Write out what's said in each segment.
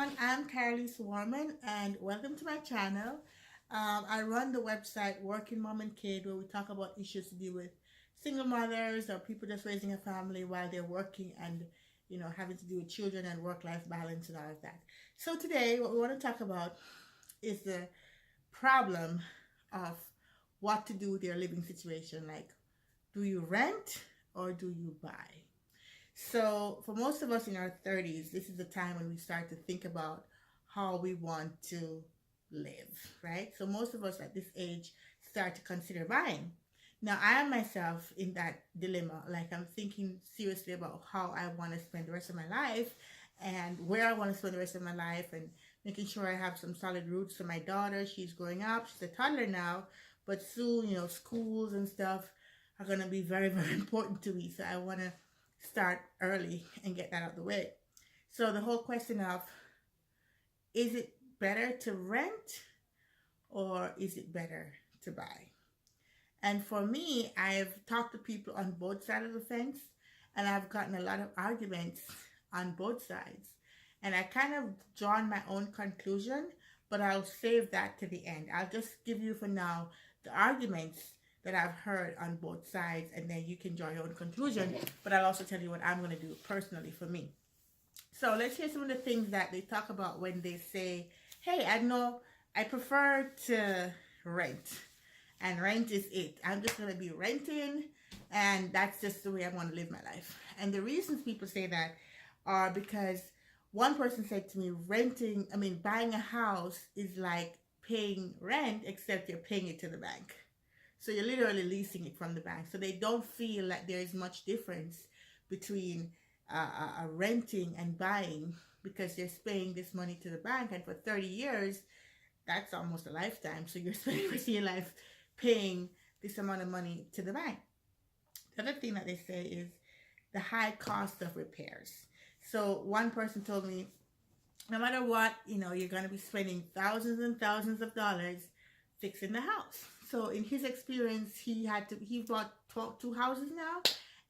everyone, I'm Carolise Warman and welcome to my channel. I run the website Working Mom and Kid where we talk about issues to do with single mothers or people just raising a family while they're working and having to do with children and work-life balance and all of that. So today what we want to talk about is the problem of what to do with your living situation. Like, do you rent or do you buy? So, for most of us in our 30s, this is the time when we start to think about how we want to live, right? So, most of us at this age start to consider buying. Now, I am myself in that dilemma. Like, I'm thinking seriously about how I want to spend the rest of my life and where I want to spend the rest of my life and making sure I have some solid roots for my daughter. She's growing up, she's a toddler now, but soon, schools and stuff are going to be very, very important to me. So, I want to start early and get that out of the way. So the whole question of, is it better to rent or is it better to buy? And for me, I've talked to people on both sides of the fence and I've gotten a lot of arguments on both sides. And I kind of drawn my own conclusion, but I'll save that to the end. I'll just give you for now the arguments that I've heard on both sides, and then you can draw your own conclusion. But I'll also tell you what I'm going to do personally for me. So let's hear some of the things that they talk about when they say, hey, I know I prefer to rent, and rent is it. I'm just going to be renting, and that's just the way I want to live my life. And the reasons people say that are because one person said to me, buying a house is like paying rent, except you're paying it to the bank. So you're literally leasing it from the bank. So they don't feel like there is much difference between renting and buying because you're paying this money to the bank. And for 30 years, that's almost a lifetime. So you're spending the rest of your life paying this amount of money to the bank. The other thing that they say is the high cost of repairs. So one person told me, no matter what, you're going to be spending thousands and thousands of dollars fixing the house. So in his experience, he bought two houses now,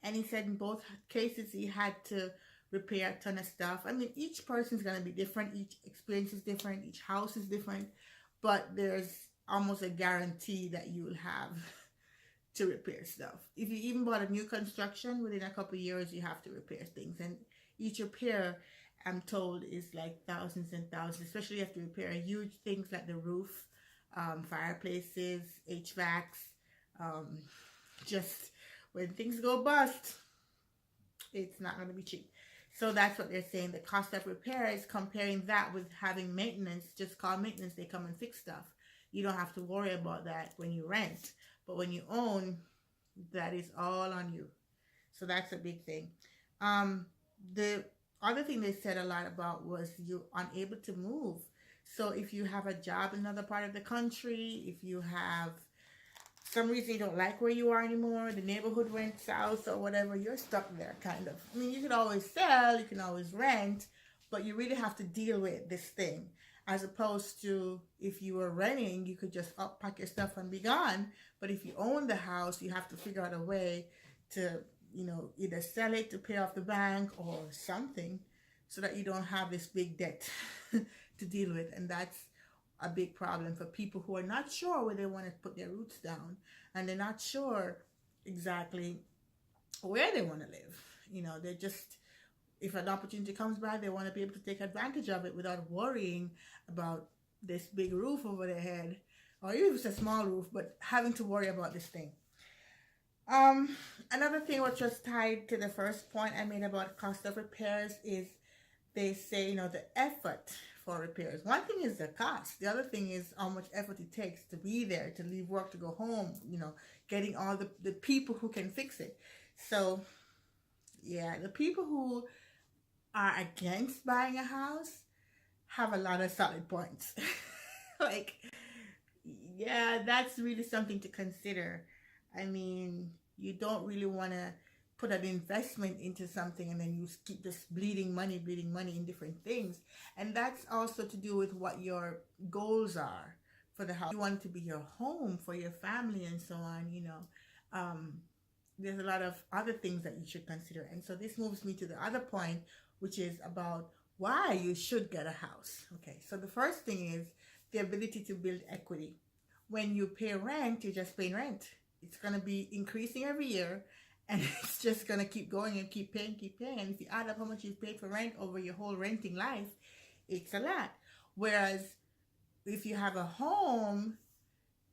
and he said in both cases he had to repair a ton of stuff. I mean, each person's going to be different, each experience is different, each house is different, but there's almost a guarantee that you will have to repair stuff. If you even bought a new construction, within a couple of years you have to repair things, and each repair, I'm told, is like thousands and thousands, especially if you have to repair huge things like the roof, fireplaces, HVACs, just when things go bust, it's not going to be cheap. So that's what they're saying. The cost of repair is comparing that with having maintenance. Just call maintenance, they come and fix stuff. You don't have to worry about that when you rent. But when you own, that is all on you. So that's a big thing. The other thing they said a lot about was you're unable to move. So if you have a job in another part of the country, if you have some reason you don't like where you are anymore, the neighborhood went south or whatever, you're stuck there kind of. I mean, you can always sell, you can always rent, but you really have to deal with this thing. As opposed to if you were renting, you could just pack your stuff and be gone. But if you own the house, you have to figure out a way to, either sell it to pay off the bank or something so that you don't have this big debt to deal with. And that's a big problem for people who are not sure where they want to put their roots down, and they're not sure exactly where they want to live. They're just, if an opportunity comes by, they want to be able to take advantage of it without worrying about this big roof over their head, or even if it's a small roof, but having to worry about this thing. Another thing which was tied to the first point I made about cost of repairs is they say, the effort for repairs. One thing is the cost. The other thing is how much effort it takes to be there, to leave work, to go home, getting all the people who can fix it. So, yeah, the people who are against buying a house have a lot of solid points. Like, yeah, that's really something to consider. I mean, you don't really want to put an investment into something and then you keep just bleeding money in different things. And that's also to do with what your goals are for the house. You want it to be your home for your family and so on, there's a lot of other things that you should consider. And so this moves me to the other point, which is about why you should get a house. Okay, so the first thing is the ability to build equity. When you pay rent, you're just paying rent. It's going to be increasing every year, and it's just going to keep going and keep paying, keep paying. And if you add up how much you've paid for rent over your whole renting life, it's a lot. Whereas if you have a home,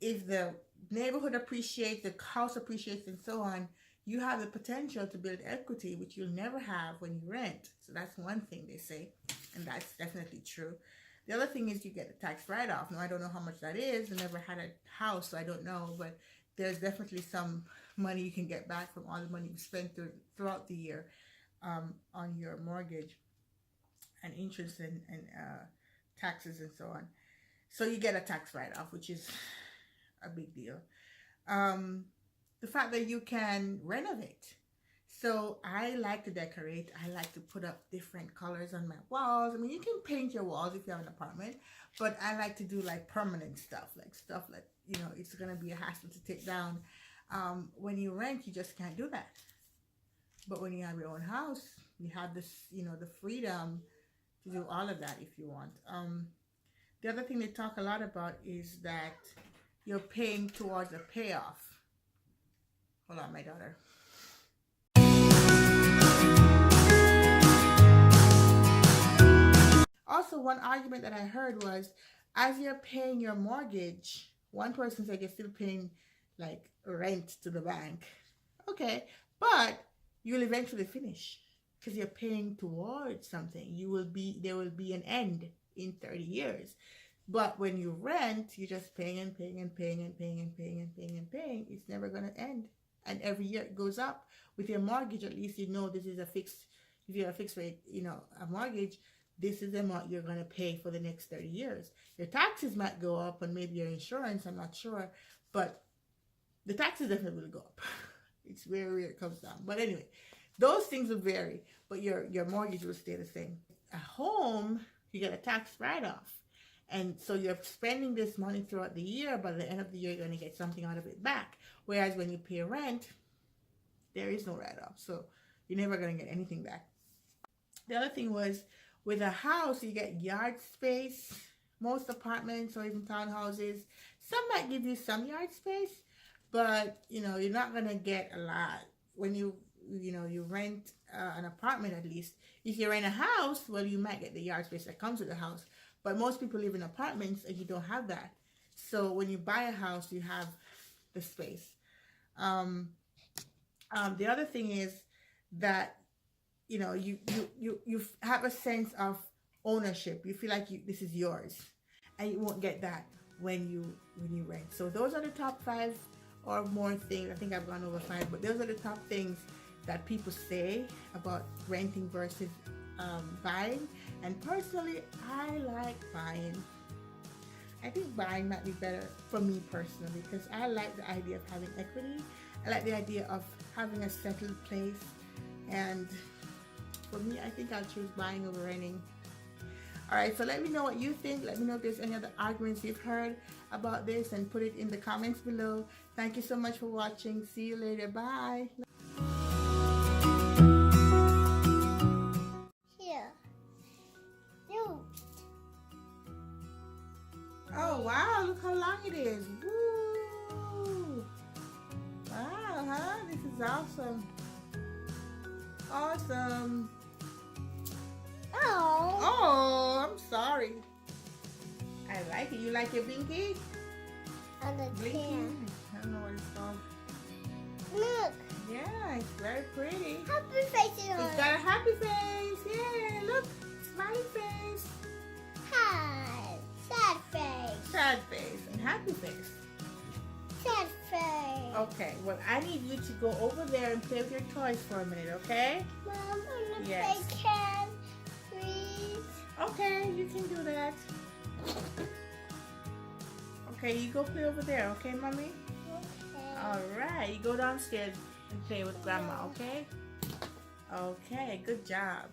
if the neighborhood appreciates, the house appreciates, and so on, you have the potential to build equity, which you'll never have when you rent. So that's one thing they say, and that's definitely true. The other thing is you get a tax write-off. Now, I don't know how much that is. I never had a house, so I don't know, but there's definitely some money you can get back from all the money you spent throughout the year on your mortgage and interest and taxes and so on. So you get a tax write-off, which is a big deal. The fact that you can renovate. So I like to decorate. I like to put up different colors on my walls. I mean, you can paint your walls if you have an apartment, but I like to do like permanent stuff like, you know, it's going to be a hassle to take down. When you rent, you just can't do that. But when you have your own house, you have this, you know, the freedom to do all of that if you want. The other thing they talk a lot about is that you're paying towards a payoff. Hold on, my daughter. Also, one argument that I heard was, as you're paying your mortgage, one person said you're still paying like rent to the bank. Okay, but you'll eventually finish because you're paying towards something. There will be an end in 30 years. But when you rent, you're just paying and paying and paying and paying and paying and paying and paying. It's never going to end. And every year it goes up. With your mortgage, at least you know this is a fixed, if you have a fixed rate, you know, a mortgage, this is the amount you're going to pay for the next 30 years. Your taxes might go up and maybe your insurance, I'm not sure. But the taxes definitely will go up. It's very rare it comes down. But anyway, those things will vary. But your mortgage will stay the same. A home, you get a tax write-off. And so you're spending this money throughout the year. By the end of the year, you're going to get something out of it back. Whereas when you pay rent, there is no write-off. So you're never going to get anything back. The other thing was, with a house, you get yard space. Most apartments or even townhouses, some might give you some yard space, but you know, you're not going to get a lot. When you rent an apartment, at least. If you rent a house, well, you might get the yard space that comes with the house. But most people live in apartments and you don't have that. So when you buy a house, you have the space. The other thing is that, you know, you have a sense of ownership. You feel like this is yours, and you won't get that when you rent. So those are the top 5 or more things. I think I've gone over 5, but those are the top things that people say about renting versus buying. And personally, I like buying. I think buying might be better for me personally, because I like the idea of having equity. I like the idea of having a settled place. And for me, I think I'll choose buying over renting. Alright, so let me know what you think. Let me know if there's any other arguments you've heard about this, and put it in the comments below. Thank you so much for watching. See you later. Bye. Oh wow, look how long it is. Woo! Wow, huh? This is awesome. Awesome. Oh, I'm sorry. I like it. You like your binky? On the Blinky? can. I don't know what it's called. Look. Yeah, it's very pretty. Happy faces on It's it. got a happy face. Yeah, look. Smiley face. Hi. Sad face. Sad face and happy face. Sad face. Okay, well, I need you to go over there and play with your toys for a minute, okay? Mom, I'm gonna Yes. play can, please. Okay, you can do that. Okay, you go play over there, okay, Mommy? Okay. Alright, you go downstairs and play with Grandma, okay? Okay, good job.